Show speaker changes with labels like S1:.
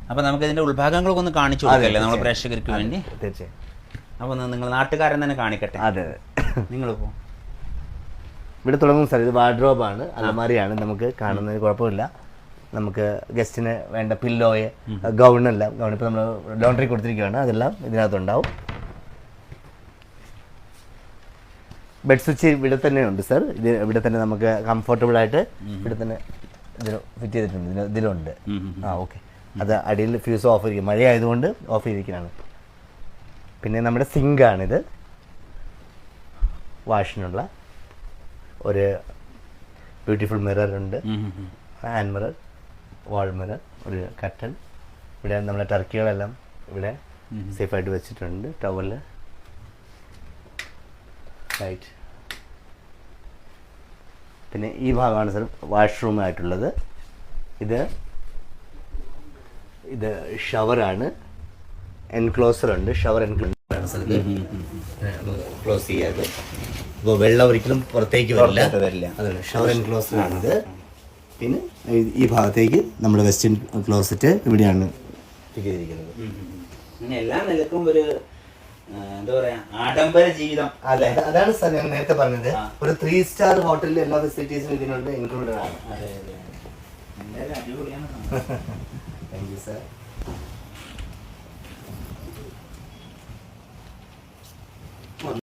S1: അപ്പോൾ നമുക്ക് ഇതിൻ്റെ ഉൾഭാഗങ്ങളൊക്കെ ഒന്ന് കാണിച്ചു കൊടുക്കല്ലേ നമ്മൾ പ്രേക്ഷകർക്ക് വേണ്ടി?
S2: തീർച്ചയായും.
S1: അപ്പോൾ നിങ്ങൾ നാട്ടുകാരൻ തന്നെ കാണിക്കട്ടെ.
S2: അതെ അതെ.
S1: നിങ്ങളിപ്പോൾ
S2: ഇവിടെ തുടങ്ങും സാർ. ഇത് വാർഡ്രോബാണ്, അലമാരിയാണ്. നമുക്ക് കാണുന്നതിന് കുഴപ്പമില്ല. നമുക്ക് ഗസ്റ്റിന് വേണ്ട പില്ലോയെ ഗൗണെല്ലാം, ഗൗൺ ഇപ്പോൾ നമ്മൾ ലോണ്ടറി കൊടുത്തിരിക്കുകയാണ്, അതെല്ലാം ഇതിനകത്തുണ്ടാവും. ബെഡ് സ്വിച്ച് ഇവിടെ തന്നെ ഉണ്ട് സാർ. ഇത് ഇവിടെ തന്നെ നമുക്ക് കംഫർട്ടബിളായിട്ട് ഇവിടെ തന്നെ ഇതിന് ഫിറ്റ് ചെയ്തിട്ടുണ്ട്. ഇതിലുണ്ട്. ഓക്കെ. അത് അടിയിൽ ഫ്യൂസ് ഓഫ് ചെയ്തിരിക്കും, മഴ ആയതുകൊണ്ട് ഓഫ് ചെയ്തിരിക്കുകയാണ്. പിന്നെ നമ്മുടെ സിങ്കാണിത്, വാഷിനുള്ള ഒരു ബ്യൂട്ടിഫുൾ മിററുണ്ട്, ഹാൻഡ് മിറർ, വാൾ മിറർ, ഒരു കട്ടൺ. ഇവിടെ നമ്മുടെ ടർക്കികളെല്ലാം ഇവിടെ സേഫായിട്ട് വെച്ചിട്ടുണ്ട്. Towel, light. പിന്നെ ഈ ഭാഗമാണ് സർ വാഷ്റൂം ആയിട്ടുള്ളത്. ഇത് ഷവറാണ്, എൻക്ലോസർ ഉണ്ട്, ഷവർ എൻക്ലോസറാണ് സർ. ഇത് ക്ലോസ് ചെയ്യാതെ ഇപ്പോൾ വെള്ളം ഒരിക്കലും പുറത്തേക്ക് വരില്ല. അതാണ് ഷവർ എൻക്ലോസറാണിത്. പിന്നെ ഈ ഭാഗത്തേക്ക് നമ്മുടെ വെസ്റ്റേൺ ക്ലോസറ്റ് ഇവിടെയാണ് ചെയ്തിരിക്കുന്നത്.
S1: എല്ലാ നിലക്കും ഒരു എന്താ പറയാ ആഡംബര ജീവിതം.
S2: അതെ, അതാണ് സാർ ഞാൻ നേരത്തെ പറഞ്ഞത്. ഒരു 3 സ്റ്റാർ ഹോട്ടലിൽ എല്ലാ ഫെസിലിറ്റീസും ഇതിനുണ്ട്, ഇൻക്ലൂഡഡ് ആണ്.
S1: അതെ അതെ,
S2: താങ്ക് യു സാർ.